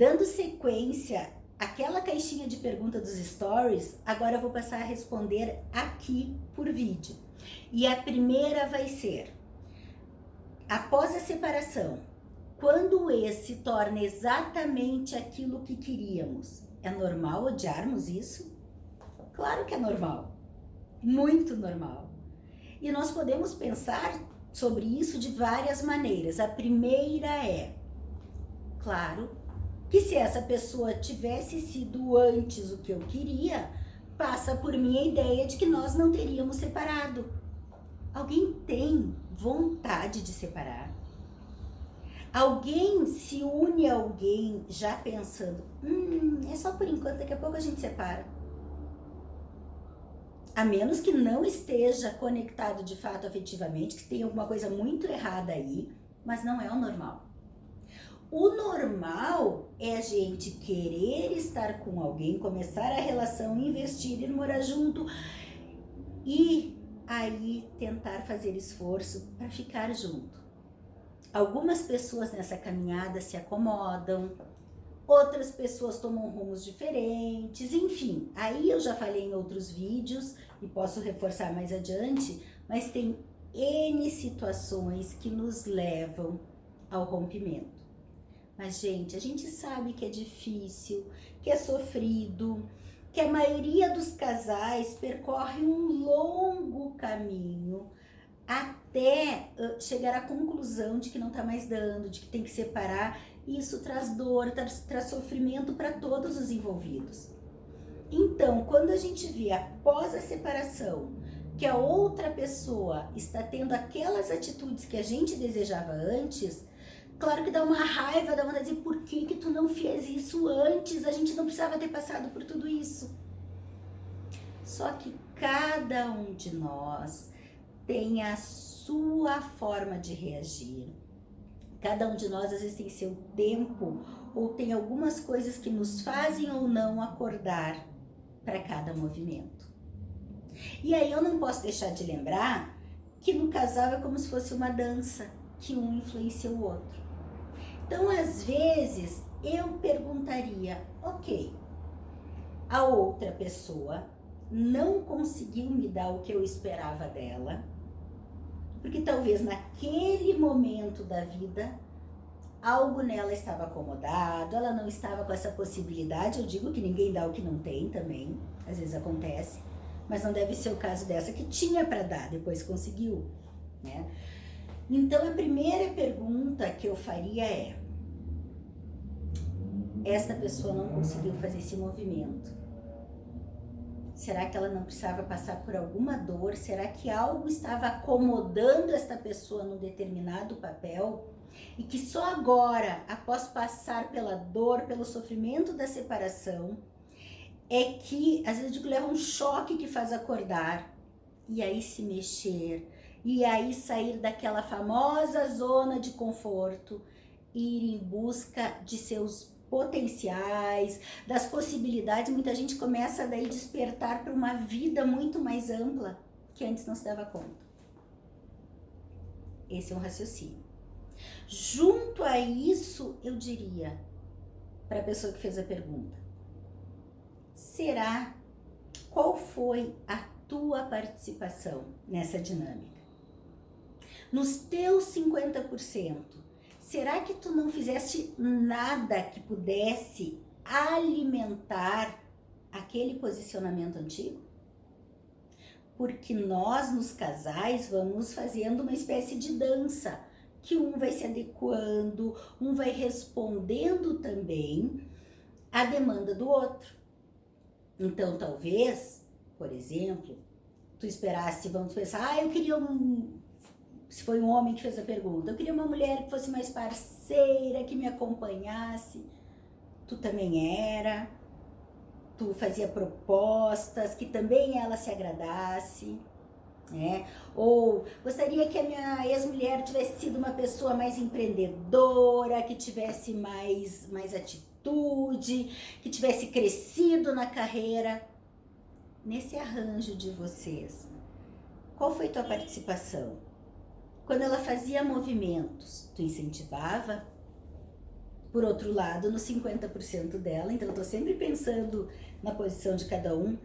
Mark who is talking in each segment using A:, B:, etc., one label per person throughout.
A: Dando sequência àquela caixinha de pergunta dos stories, agora eu vou passar a responder aqui por vídeo. E a primeira vai ser: após a separação, quando o ex se torna exatamente aquilo que queríamos, é normal odiarmos isso? Claro que é normal, muito normal. E nós podemos pensar sobre isso de várias maneiras. A primeira é, claro, que se essa pessoa tivesse sido antes o que eu queria, passa por mim a ideia de que nós não teríamos separado. Alguém tem vontade de separar? Alguém se une a alguém já pensando, é só por enquanto, daqui a pouco a gente separa. A menos que não esteja conectado de fato afetivamente, que tenha alguma coisa muito errada aí, mas não é o normal. O normal é a gente querer estar com alguém, começar a relação, investir, ir morar junto e aí tentar fazer esforço para ficar junto. Algumas pessoas nessa caminhada se acomodam, outras pessoas tomam rumos diferentes, enfim, aí eu já falei em outros vídeos e posso reforçar mais adiante, mas tem N situações que nos levam ao rompimento. Mas, gente, a gente sabe que é difícil, que é sofrido, que a maioria dos casais percorre um longo caminho até chegar à conclusão de que não tá mais dando, de que tem que separar. Isso traz dor, traz sofrimento para todos os envolvidos. Então, quando a gente vê após a separação que a outra pessoa está tendo aquelas atitudes que a gente desejava antes, claro que dá uma raiva, dá vontade de dizer, por que tu não fez isso antes? A gente não precisava ter passado por tudo isso. Só que cada um de nós tem a sua forma de reagir. Cada um de nós às vezes tem seu tempo ou tem algumas coisas que nos fazem ou não acordar para cada movimento. E aí eu não posso deixar de lembrar que no casal é como se fosse uma dança, que um influencia o outro. Então, às vezes, eu perguntaria, ok, a outra pessoa não conseguiu me dar o que eu esperava dela, porque talvez naquele momento da vida, algo nela estava acomodado, ela não estava com essa possibilidade. Eu digo que ninguém dá o que não tem também, às vezes acontece, mas não deve ser o caso dessa que tinha para dar, depois conseguiu, né? Então, a primeira pergunta que eu faria é: esta pessoa não conseguiu fazer esse movimento. Será que ela não precisava passar por alguma dor? Será que algo estava acomodando esta pessoa num determinado papel? E que só agora, após passar pela dor, pelo sofrimento da separação, é que, às vezes eu digo, leva um choque que faz acordar, e aí se mexer, e aí sair daquela famosa zona de conforto, ir em busca de seus potenciais, das possibilidades. Muita gente começa daí a despertar para uma vida muito mais ampla que antes não se dava conta. Esse é um raciocínio. Junto a isso, eu diria para a pessoa que fez a pergunta: qual foi a tua participação nessa dinâmica? Nos teus 50%, será que tu não fizeste nada que pudesse alimentar aquele posicionamento antigo? Porque nós, nos casais, vamos fazendo uma espécie de dança, que um vai se adequando, um vai respondendo também à demanda do outro. Então, talvez, por exemplo, tu esperasse, vamos pensar, eu queria se foi um homem que fez a pergunta, eu queria uma mulher que fosse mais parceira, que me acompanhasse. Tu também era, tu fazia propostas, que também ela se agradasse, né? Ou gostaria que a minha ex-mulher tivesse sido uma pessoa mais empreendedora, que tivesse mais atitude, que tivesse crescido na carreira. Nesse arranjo de vocês, qual foi tua participação? Quando ela fazia movimentos, tu incentivava? por outro lado, nos 50% dela. Então eu tô sempre pensando na posição de cada um.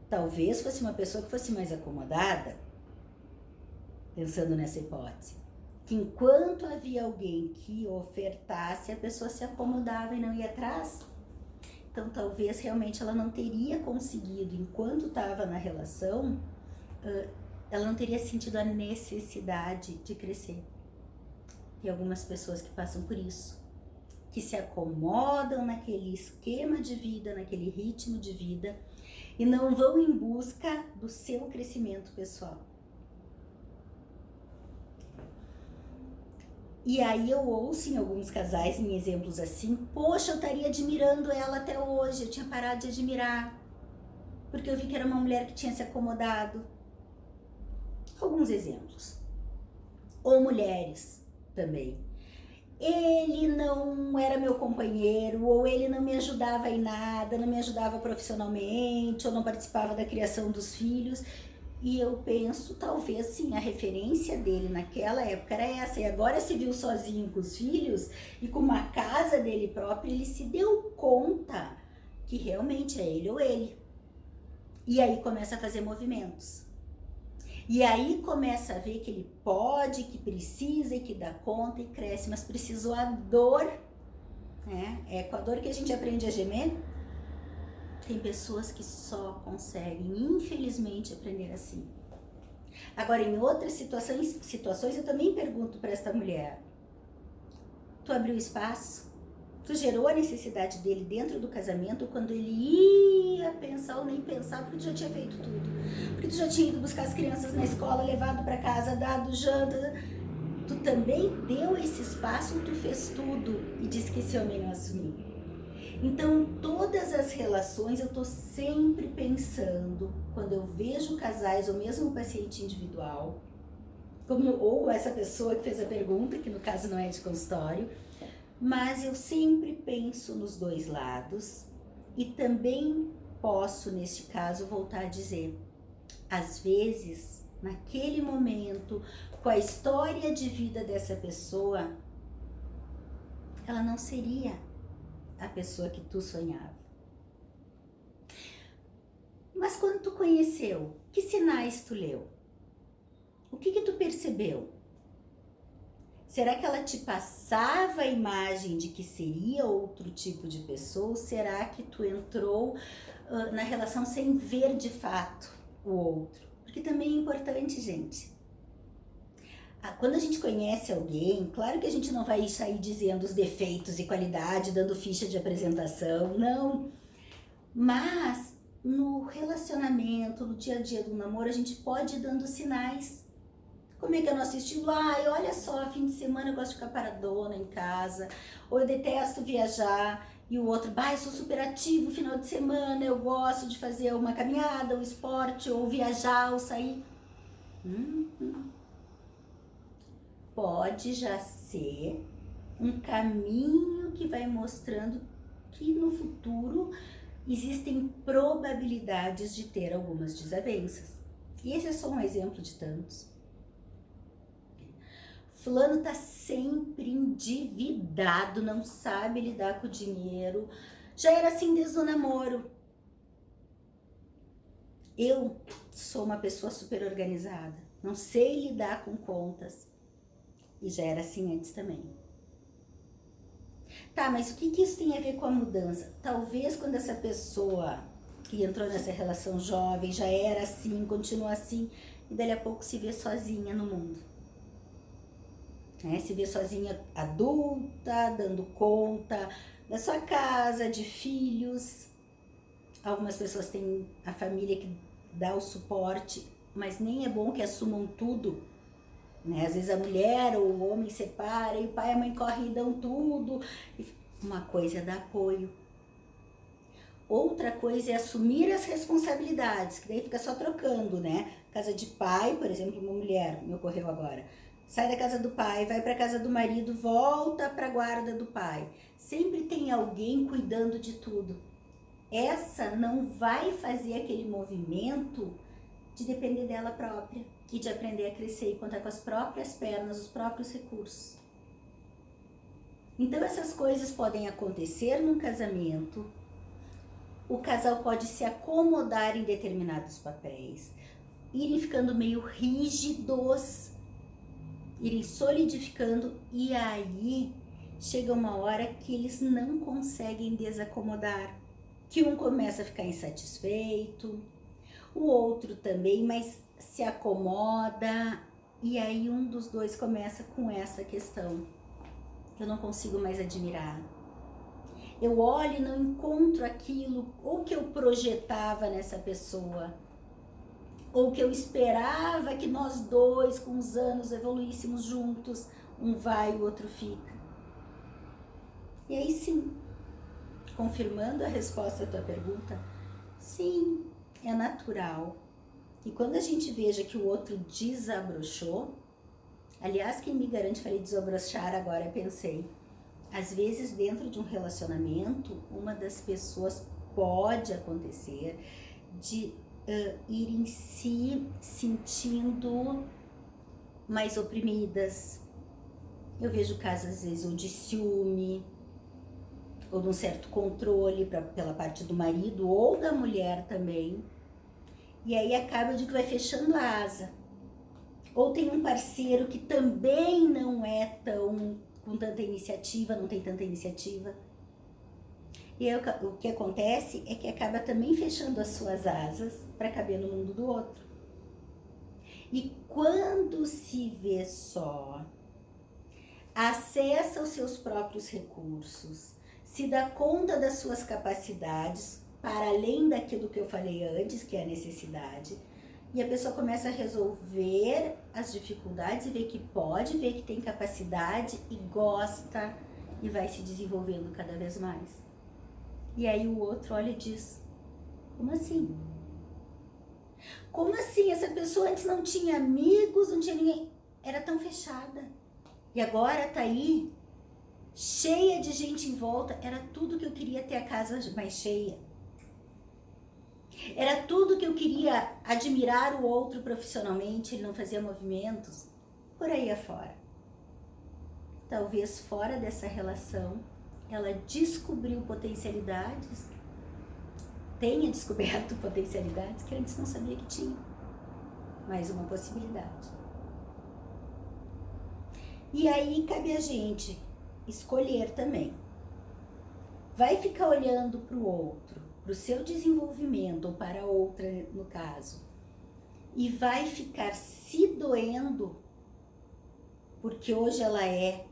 A: Talvez fosse uma pessoa que fosse mais acomodada, pensando nessa hipótese. Que enquanto havia alguém que ofertasse, a pessoa se acomodava e não ia atrás. Então talvez realmente ela não teria conseguido, enquanto estava na relação, ela não teria sentido a necessidade de crescer. Tem algumas pessoas que passam por isso, que se acomodam naquele esquema de vida, naquele ritmo de vida e não vão em busca do seu crescimento pessoal. E aí eu ouço em alguns casais, em exemplos assim, poxa, eu estaria admirando ela até hoje, eu tinha parado de admirar, porque eu vi que era uma mulher que tinha se acomodado. Alguns exemplos. Ou mulheres também. Ele não era meu companheiro, ou ele não me ajudava em nada, não me ajudava profissionalmente, ou não participava da criação dos filhos. E eu penso, talvez sim, a referência dele naquela época era essa. E agora se viu sozinho com os filhos e com uma casa dele próprio, ele se deu conta que realmente é ele ou ele. E aí começa a fazer movimentos. E aí começa a ver que ele pode, que precisa e que dá conta e cresce, mas precisou a dor, né? É com a dor que a gente aprende a gemer. Tem pessoas que só conseguem, infelizmente, aprender assim. Agora, em outras situações eu também pergunto para esta mulher: tu abriu espaço? Tu gerou a necessidade dele dentro do casamento quando ele ia pensar ou nem pensar, porque tu já tinha feito tudo. Porque tu já tinha ido buscar as crianças na escola, levado para casa, dado janta. Tu também deu esse espaço ou tu fez tudo e disse que esse homem não assumiu? Então, todas as relações eu tô sempre pensando, quando eu vejo casais ou mesmo um paciente individual, ou essa pessoa que fez a pergunta, que no caso não é de consultório, mas eu sempre penso nos dois lados e também posso, neste caso, voltar a dizer, às vezes, naquele momento, com a história de vida dessa pessoa, ela não seria a pessoa que tu sonhava. Mas quando tu conheceu, que sinais tu leu? O que tu percebeu? Será que ela te passava a imagem de que seria outro tipo de pessoa? Ou será que tu entrou na relação sem ver de fato o outro? Porque também é importante, gente. Quando a gente conhece alguém, claro que a gente não vai sair dizendo os defeitos e qualidade, dando ficha de apresentação, não. Mas no relacionamento, no dia a dia do namoro, a gente pode ir dando sinais. Como é que é o nosso estilo? Ai, olha só, fim de semana eu gosto de ficar paradona em casa, ou eu detesto viajar, e o outro, eu sou super ativo final de semana, eu gosto de fazer uma caminhada, um esporte, ou viajar, ou sair. Pode já ser um caminho que vai mostrando que no futuro existem probabilidades de ter algumas desavenças. E esse é só um exemplo de tantos. Fulano tá sempre endividado, não sabe lidar com o dinheiro. Já era assim desde o namoro. Eu sou uma pessoa super organizada, não sei lidar com contas. E já era assim antes também. Tá, mas o que isso tem a ver com a mudança? Talvez quando essa pessoa que entrou nessa relação jovem já era assim, continua assim, e dali a pouco se vê sozinha no mundo. Se vê sozinha adulta, dando conta da sua casa, de filhos. Algumas pessoas têm a família que dá o suporte, mas nem é bom que assumam tudo. Às vezes a mulher ou o homem separa e o pai e a mãe correm e dão tudo. Uma coisa é dar apoio. Outra coisa é assumir as responsabilidades, que daí fica só trocando, Casa de pai, por exemplo, uma mulher, me ocorreu agora. Sai da casa do pai, vai para a casa do marido, volta para a guarda do pai. Sempre tem alguém cuidando de tudo. Essa não vai fazer aquele movimento de depender dela própria e de aprender a crescer e contar com as próprias pernas, os próprios recursos. Então essas coisas podem acontecer num casamento. O casal pode se acomodar em determinados papéis, irem ficando meio rígidos, irem solidificando, e aí chega uma hora que eles não conseguem desacomodar, que um começa a ficar insatisfeito, o outro também, mas se acomoda, e aí um dos dois começa com essa questão: eu não consigo mais admirar. Eu olho e não encontro aquilo ou que eu projetava nessa pessoa, ou que eu esperava que nós dois, com os anos, evoluíssemos juntos. Um vai e o outro fica. E aí sim, confirmando a resposta à tua pergunta, sim, é natural. E quando a gente veja que o outro desabrochou, aliás, quem me garante, falei desabrochar, agora pensei, às vezes dentro de um relacionamento, uma das pessoas pode acontecer de irem se sentindo mais oprimidas. Eu vejo casos às vezes ou de ciúme, ou de um certo controle pela parte do marido ou da mulher também. E aí acaba de que vai fechando a asa. Ou tem um parceiro que também não é tão com tanta iniciativa, não tem tanta iniciativa. E aí, o que acontece é que acaba também fechando as suas asas para caber no mundo do outro. E quando se vê só, acessa os seus próprios recursos, se dá conta das suas capacidades, para além daquilo que eu falei antes, que é a necessidade, e a pessoa começa a resolver as dificuldades e vê que pode, vê que tem capacidade e gosta e vai se desenvolvendo cada vez mais. E aí o outro olha e diz: como assim? Como assim? Essa pessoa antes não tinha amigos, não tinha ninguém, era tão fechada. E agora tá aí, cheia de gente em volta. Era tudo que eu queria, ter a casa mais cheia. Era tudo que eu queria, admirar o outro profissionalmente, ele não fazia movimentos. Por aí afora. Talvez fora dessa relação, ela descobriu potencialidades, tenha descoberto potencialidades que antes não sabia que tinha. Mais uma possibilidade. E aí cabe a gente escolher também. Vai ficar olhando para o outro, para o seu desenvolvimento, ou para a outra no caso, e vai ficar se doendo porque hoje ela é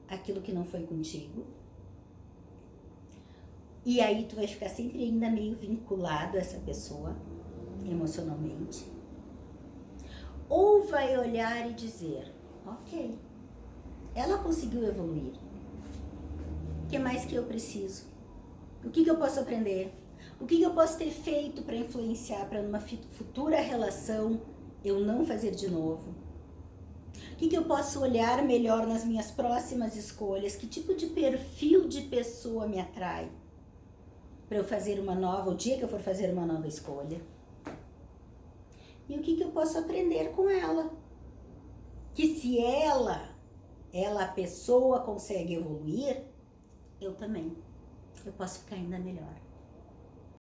A: aquilo que não foi contigo. E aí tu vai ficar sempre ainda meio vinculado a essa pessoa emocionalmente. Ou vai olhar e dizer: ok, ela conseguiu evoluir. O que mais que eu preciso? O que eu posso aprender? O que eu posso ter feito para influenciar para numa futura relação eu não fazer de novo? O que eu posso olhar melhor nas minhas próximas escolhas? Que tipo de perfil de pessoa me atrai? Para eu fazer uma nova, o dia que eu for fazer uma nova escolha. E o que eu posso aprender com ela? Que se ela, a pessoa, consegue evoluir, eu também. Eu posso ficar ainda melhor.